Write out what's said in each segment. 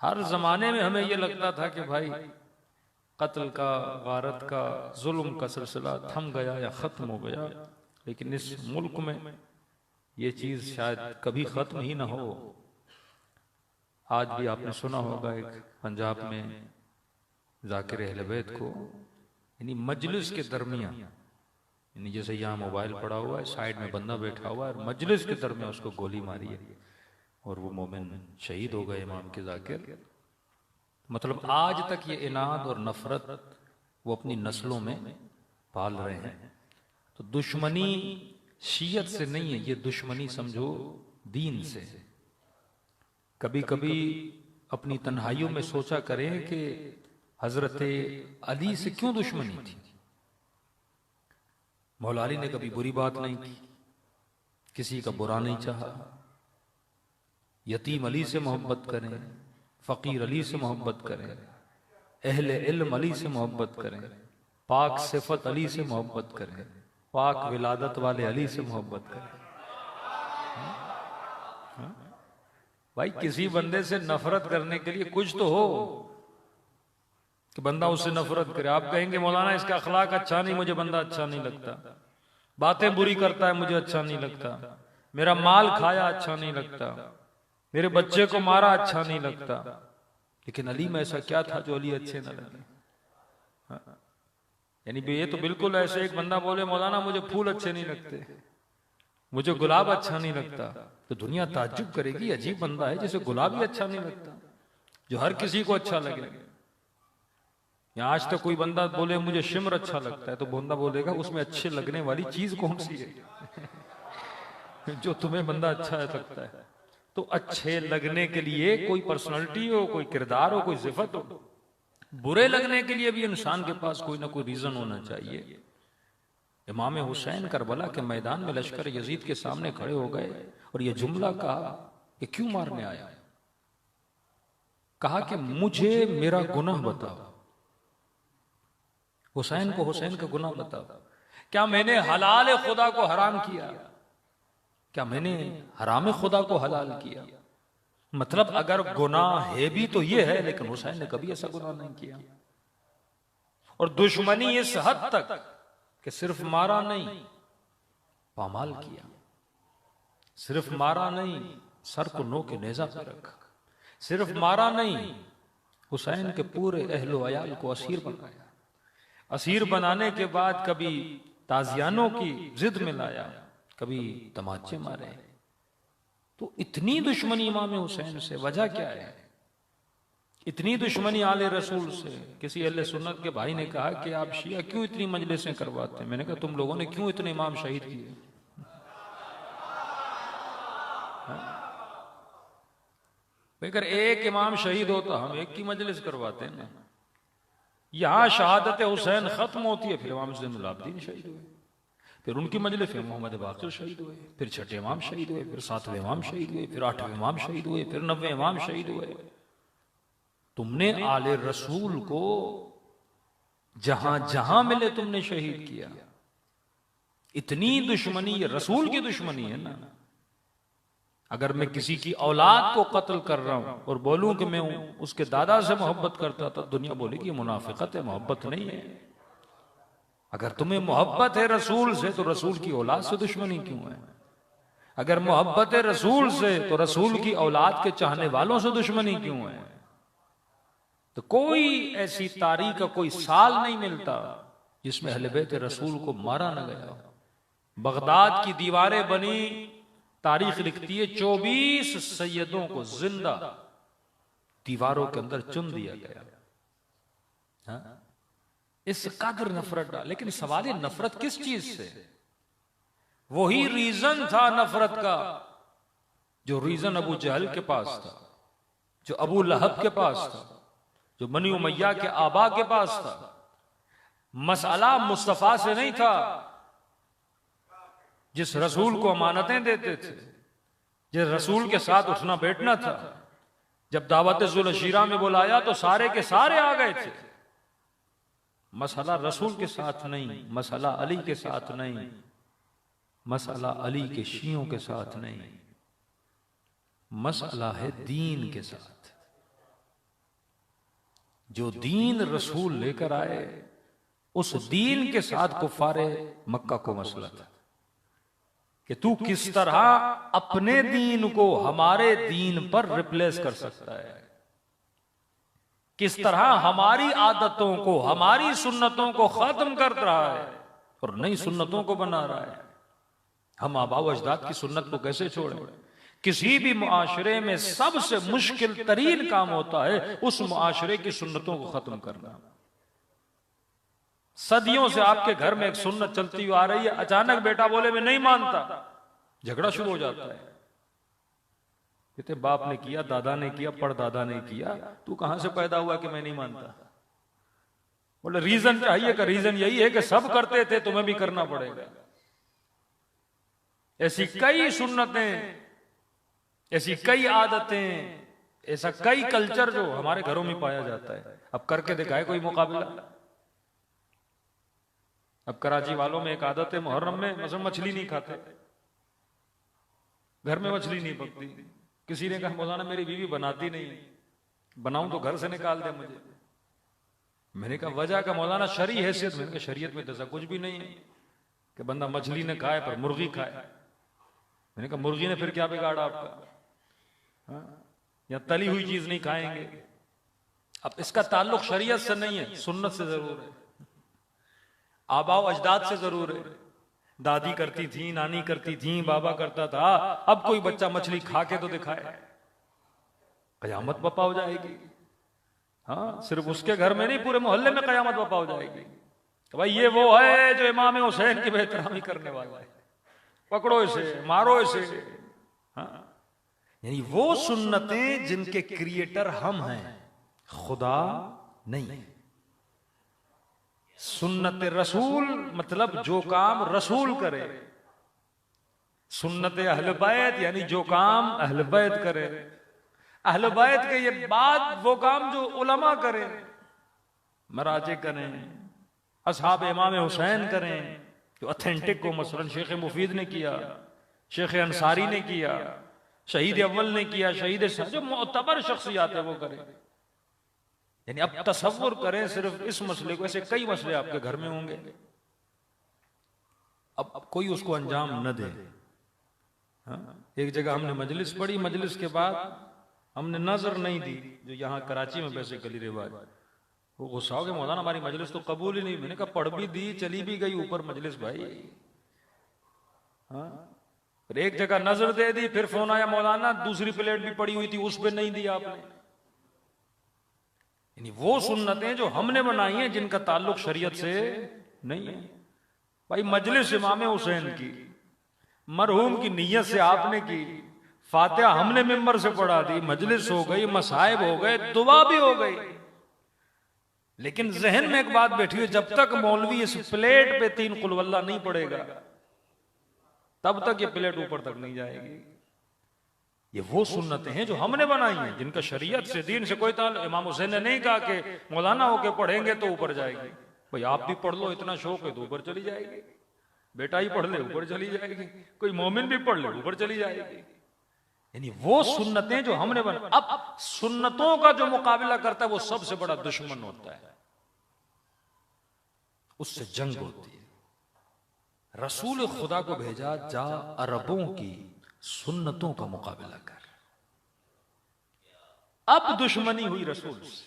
हर जमाने में हमें यह लगता था कि भाई कत्ल का, गारत का, जुल्म का सिलसिला थम गया या खत्म हो गया, लेकिन इस मुल्क में ये चीज शायद कभी खत्म ही ना हो। आज भी आपने सुना होगा एक पंजाब में जाकिर अहले बैत को यानी मजलिस के दरमियान, यानी जैसे यहाँ मोबाइल पड़ा हुआ है, साइड में बंदा बैठा हुआ है और मजलिस के दरमियान उसको गोली मारी है और वो मोमिन शहीद हो गए इमाम के जाकिर। मतलब आज तक ये इनाद और नफरत वो अपनी नस्लों में पाल रहे हैं। तो दुश्मनी शीयत से नहीं है, ये दुश्मनी समझो दीन से। कभी कभी अपनी तन्हाइयों में सोचा करें कि हजरत अली से क्यों दुश्मनी थी। मौला अली ने कभी बुरी बात नहीं की, किसी का बुरा नहीं चाहा। यतीम अली से मोहब्बत करें, फकीर अली से मोहब्बत करें, अहले इल्म अली से मोहब्बत करें, पाक सिफत अली से मोहब्बत करें, पाक विलादत वाले अली से मोहब्बत करें। भाई किसी बंदे से नफरत करने के लिए कुछ तो हो कि बंदा उससे नफरत करे। आप कहेंगे मौलाना इसका अखलाक अच्छा नहीं, मुझे बंदा अच्छा नहीं लगता, बातें बुरी करता है, मुझे अच्छा नहीं लगता, मेरा माल खाया अच्छा नहीं लगता, मेरे बच्चे को मारा अच्छा नहीं लगता। लेकिन अली में ऐसा क्या था जो अली अच्छे न लगे? यानी ये तो बिल्कुल ऐसे एक बंदा बोले मौलाना मुझे फूल अच्छे नहीं लगते, मुझे गुलाब अच्छा नहीं लगता, तो दुनिया ताज्जुब करेगी अजीब बंदा है जिसे गुलाब ही अच्छा नहीं लगता, जो हर किसी को अच्छा लगे। या आज तक कोई बंदा बोले मुझे शिमर अच्छा लगता है, तो बंदा बोलेगा उसमें अच्छे लगने वाली चीज कौन सी है जो तुम्हें बंदा अच्छा लगता है। तो अच्छे लगने के लिए कोई पर्सनालिटी हो, कोई किरदार हो, कोई सिफत हो। बुरे लगने के लिए भी इंसान के पास कोई ना कोई रीजन होना चाहिए। इमाम हुसैन करबला के मैदान में लश्कर यजीद के सामने खड़े हो गए और यह जुमला कहा कि क्यों मारने आया? कहा कि मुझे मेरा गुनाह बताओ। हुसैन को हुसैन का गुनाह बताओ। क्या मैंने हलाल खुदा को हराम किया? क्या मैंने हराम खुदा को हलाल किया? मतलब अगर गुनाह है भी तो ये है, लेकिन हुसैन ने कभी ऐसा गुनाह नहीं किया। और दुश्मनी इस हद तक कि सिर्फ मारा नहीं, पामाल किया। सिर्फ मारा नहीं, सर को नो के नेजा पे रखा। सिर्फ मारा नहीं, हुसैन के पूरे अहलो अयाल को असीर बनाया। असीर बनाने के बाद कभी ताजियानों की जिद में लाया, कभी तमाचे मारे। तो इतनी दुश्मनी इमाम हुसैन से, वजह क्या है? इतनी दुश्मनी आले रसूल से। किसी अहले सुन्नत के भाई ने कहा कि आप शिया क्यों इतनी मजलिसें करवाते हैं? मैंने कहा तुम लोगों ने क्यों इतने इमाम शहीद किए? अगर एक इमाम शहीद होता हम एक की मजलिस करवाते हैं ना। यहां शहादत हुसैन खत्म होती है, फिर इमाम ज़ैनुल आबिदीन शहीद हुए, फिर उनकी मजलिस में मोहम्मद बाक़िर शहीद हुए, फिर छठे इमाम शहीद हुए, फिर सातवें इमाम शहीद हुए, फिर आठवें इमाम शहीद हुए, फिर 90वें इमाम शहीद हुए। तुमने आले रसूल को जहां जहां मिले तुमने शहीद किया। इतनी दुश्मनी, ये रसूल की दुश्मनी है ना। अगर मैं किसी की औलाद को कत्ल कर रहा हूं और बोलूं कि मैं उसके दादा से मोहब्बत करता था, दुनिया बोलेगी मुनाफिकत है, मोहब्बत नहीं है। अगर तुम्हें मोहब्बत है रसूल से तो रसूल की औलाद से दुश्मनी क्यों है? अगर मोहब्बत है रसूल से तो रसूल की औलाद के चाहने वालों से दुश्मनी क्यों है? तो कोई ऐसी तारीख का कोई साल नहीं मिलता जिसमें अहले बैत रसूल को मारा न गया। बगदाद की दीवारें बनी, तारीख लिखती है 24 सैयदों को जिंदा दीवारों के अंदर चुन दिया गया। हाँ? इस कदर नफरत डाल। लेकिन सवाल है नफरत किस चीज से? वही रीजन था नफरत का जो रीजन अबू जहल के पास था, जो अबू लहब के पास था, जो बनी उमैया के आबा के पास था। मसला मुस्तफा से नहीं था, जिस रसूल को अमानतें देते थे, जिस रसूल के साथ उठना बैठना था। जब दावत ज़ुल-ए-शीरा में बुलाया तो सारे के सारे आ गए थे। मसला रसूल के साथ नहीं, मसला अली के साथ नहीं, मसला अली के शियों के साथ नहीं, मसला है दीन के साथ। जो दीन रसूल लेकर आए उस दीन के साथ कुफारे मक्का को मसला था कि तू किस तरह अपने दीन को हमारे दीन पर रिप्लेस कर सकता है, किस तरह हमारी आदतों को, हमारी सुन्नतों को खत्म कर रहा है और नई सुन्नतों को बना रहा है। हम आबा व अजदाद की सुन्नत को कैसे छोड़ें? किसी भी मुआशरे में सबसे मुश्किल तरीन काम होता है उस मुआशरे की सुन्नतों को खत्म करना। सदियों से आपके घर में एक सुन्नत चलती हुई आ रही है, अचानक बेटा बोले मैं नहीं मानता, झगड़ा शुरू हो जाता है। कहते बाप ने किया, दादा ने किया, परदादा ने किया, तू कहां से पैदा हुआ कि मैं नहीं मानता? बोले रीजन चाहिए का रीजन यही है कि सब करते थे, तुम्हें भी करना पड़ेगा। ऐसी कई सुन्नतें, ऐसी कई आदतें, ऐसा कई कल्चर जो हमारे घरों में पाया जाता है। अब करके दिखाए कोई मुकाबला। अब कराची वालों में एक आदत है, मुहर्रम में मतलब मछली नहीं खाते, घर में मछली नहीं पकती। किसी ने कहा मौलाना मेरी बीवी बनाती नहीं, बनाऊं तो घर से निकाल दे मुझे। मैंने कहा वजह का मौलाना शरी हैसियत, मैंने कहा शरीयत में तो ऐसा कुछ भी नहीं है कि बंदा मछली ने खाए पर मुर्गी खाए। मैंने कहा मुर्गी ने फिर क्या बिगाड़ा आपका? या तली हुई चीज नहीं खाएंगे। अब इसका ताल्लुक शरीयत से नहीं है, सुन्नत से जरूर है, आबा अजदाद से जरूर है। दादी करती थी, नानी करती थी, बाबा करता था। अब कोई बच्चा मछली खा के तो दिखाए, कयामत बपा हो जाएगी। हाँ, सिर्फ उसके घर में नहीं, पूरे मोहल्ले में कयामत बपा हो जाएगी। तो भाई ये वो है जो इमाम हुसैन की बेहतरामी करने वाला है, पकड़ो इसे, मारो इसे। हाँ, यानी वो सुन्नतें जिनके क्रिएटर हम हैं, खुदा नहीं। सुन्नत रसूल मतलब जो काम रसूल करे, सुन्नत अहल बैत यानी जो काम अहल बैत करे, अहल बैत के ये बाद वो काम जो उलमा करे, मराजे करें, असहाब इमाम हुसैन करें, जो ऑथेंटिक को मसलन शेख मुफीद ने किया, शेख अंसारी ने किया, शहीद अव्वल ने किया, शहीद जो मोतबर शख्सियात है वो करें। यानी अब तसव्वुर करें सिर्फ इस मसले को, ऐसे कई मसले आपके घर में होंगे, अब कोई उसको अंजाम न दे। हाँ? एक जगह हमने मजलिस पढ़ी, मजलिस के बाद हमने नजर नहीं दी, जो यहाँ कराची में वैसे गली रिवाज, वो गुस्सा हो गया मौलाना हमारी मजलिस तो कबूल ही नहीं। मैंने कहा पढ़ भी दी, चली भी गई ऊपर मजलिस भाई। हाँ, फिर एक जगह नजर दे दी, फिर फोन आया मौलाना दूसरी प्लेट भी पड़ी हुई थी उस पर नहीं दी आपने। यानी वो सुन्नतें जो हमने बनाई हैं जिनका ताल्लुक शरीयत से नहीं है। भाई मजलिस इमाम हुसैन की, मरहूम की नीयत से आपने की, फातिहा हमने मिंबर से पढ़ा दी, मजलिस हो गई, मसाइब हो गए, दुआ भी हो गई। लेकिन जहन में एक बात बैठी हुई, जब तक मौलवी इस प्लेट पे 3 कुल वल्लाह नहीं पड़ेगा तब तक ये प्लेट ऊपर तक नहीं जाएगी। ये वो सुन्नतें हैं जो हमने बनाई हैं, जिनका शरीयत से, दीन से कोई ताल्लुक। इमाम हुसैन ने नहीं कहा कि मौलाना होके पढ़ेंगे तो ऊपर जाएगी। भाई आप भी पढ़ लो, इतना शौक है तो ऊपर चली जाएगी। बेटा ही पढ़ ले ऊपर चली जाएगी, कोई मोमिन भी पढ़ ले ऊपर चली जाएगी। यानी वो सुन्नतें जो हमने बनाई। अब सुन्नतों का जो मुकाबला करता है वो सबसे बड़ा दुश्मन होता है, उससे जंग होती है। रसूल खुदा को भेजा, जा अरबों की सुन्नतों का मुकाबला कर। अब दुश्मनी हुई रसूल से,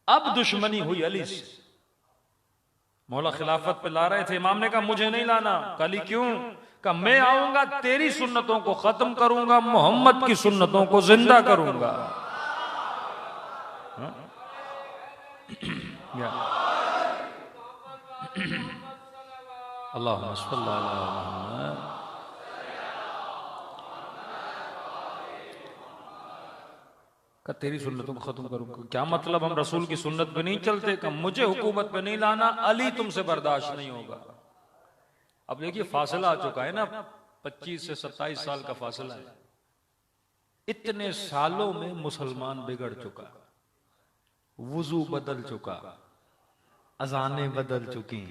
अब दुश्मनी हुई अली से। मौला खिलाफत पे ला रहे थे, इमाम ने कहा मुझे नहीं लाना। कली क्यों? कहा मैं आऊंगा, तेरी सुन्नतों को खत्म करूंगा, मोहम्मद की सुन्नतों को जिंदा करूंगा। अल्लाहुम्मा सल्ली अला मुहम्मद। का तेरी सुन्नतों को खत्म करूंगा। क्या मतलब हम रसूल की सुन्नत पे नहीं चलते? का मुझे हुकूमत पे नहीं लाना, अली तुमसे बर्दाश्त नहीं होगा। अब देखिए फासला आ चुका है ना, 25 से 27 साल का फासला है। इतने सालों में मुसलमान बिगड़ चुका, वुजू बदल चुका, अजानें बदल चुकी,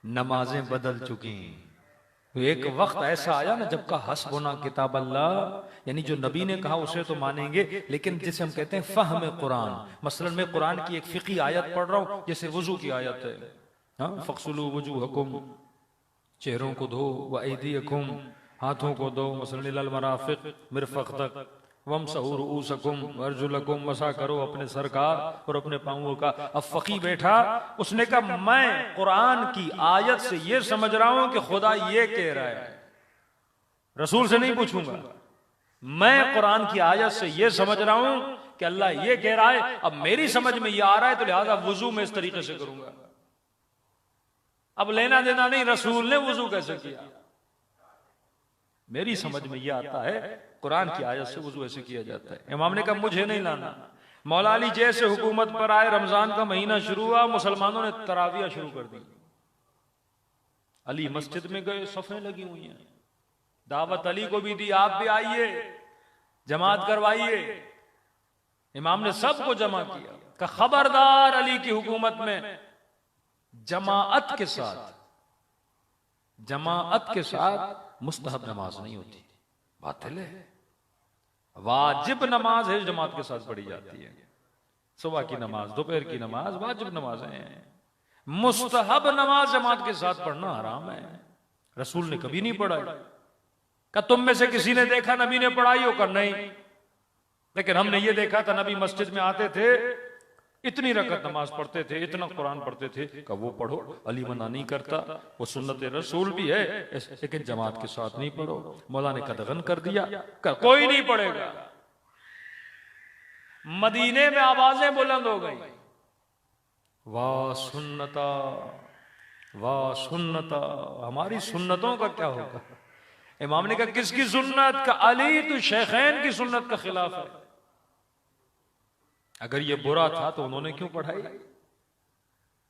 नमाजें बदल चुकी, तो एक वक्त ऐसा आया ना जब का हस्बुना किताब अल्लाह, यानी जो नबी ने कहा उसे तो मानेंगे, लेकिन जिसे हम कहते हैं फहम कुरान, मसलन मैं कुरान की एक फिकी आयत पढ़ रहा हूं, जैसे वजू की आयत है, हाँ, फक्सुलू वजूहकुम, चेहरों को धो, व ऐदीकुम, हाथों को धो, मसलन इलल मराफिक, मिरफक तक, वमसहू रुऊसकुम वर्जुलकुम, मसा करो अपने सरकार और अपने पांवों का। अब फकी बैठा, उसने कहा मैं कुरान की आयत से ये समझ रहा हूं कि खुदा ये कह रहा है, रसूल से नहीं पूछूंगा, मैं कुरान की आयत से ये समझ रहा हूं कि अल्लाह ये कह रहा है, अब मेरी समझ में ये आ रहा है तो लिहाजा वजू में इस तरीके से करूंगा। अब लेना देना नहीं रसूल ने वजू कैसे किया, मेरी समझ में यह आता है कुरान की आयत से वजू ऐसे किया जाता है। इमाम ने कहा मुझे नहीं लाना। मौला अली जैसे हुकूमत पर आए, रमजान का महीना शुरू हुआ, मुसलमानों ने तरावियां शुरू कर दी। अली मस्जिद में गए, सफ़ें लगी हुई हैं, दावत अली को भी दी, आप भी आइए जमात करवाइए। इमाम ने सबको जमा किया, कहा खबरदार अली की हुकूमत में जमाअत के साथ मुस्तहब नमाज नहीं होती, बातिल है। वाजिब नमाज है जमात के साथ पढ़ी जाती है, सुबह की नमाज, दोपहर की नमाज वाजिब नमाज है। मुस्तहब नमाज जमात के साथ पढ़ना हराम है। रसूल ने कभी नहीं पढ़ाई। क्या तुम में से किसी ने देखा नबी ने पढ़ाई हो? कर नहीं, लेकिन हमने ये देखा था नबी मस्जिद में आते थे, इतनी रकत नमाज पढ़ते थे, इतना कुरान पढ़ते थे। कब वो पढ़ो, अली मना नहीं करता, वो सुन्नत रसूल भी है, लेकिन जमात के साथ नहीं पढ़ो। मौला ने कदगन कर दिया, कोई नहीं पढ़ेगा। मदीने में आवाजें बुलंद हो गई, वाह सुन्नता, वाह सुन्नता, हमारी सुन्नतों का क्या होगा? इमाम ने कहा किसकी सुन्नत? का अली तो शेखैन की सुन्नत का खिलाफ है। अगर ये बुरा था तो उन्होंने क्यों पढ़ाई?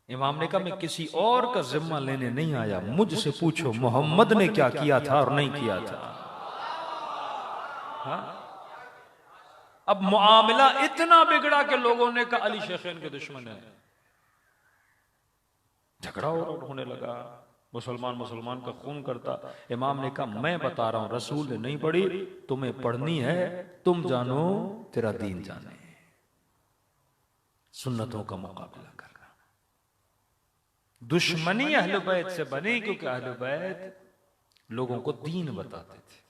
इमाम ने कहा मैं किसी और का जिम्मा लेने नहीं आया, मुझसे पूछो मोहम्मद ने क्या किया था और नहीं किया था। हा? अब मुआमला इतना बिगड़ा कि लोगों ने कहा अली शेखैन के दुश्मन है, झगड़ा होने लगा, मुसलमान का खून करता। इमाम ने कहा मैं बता रहा हूं, रसूल ने नहीं पढ़ी, तुम्हें पढ़नी है, तुम जानो तेरा दीन जाने। सुन्नतों का मुकाबला करना। दुश्मनी अहले बैत से बनी क्योंकि अहले बैत लोगों को दीन बताते थे।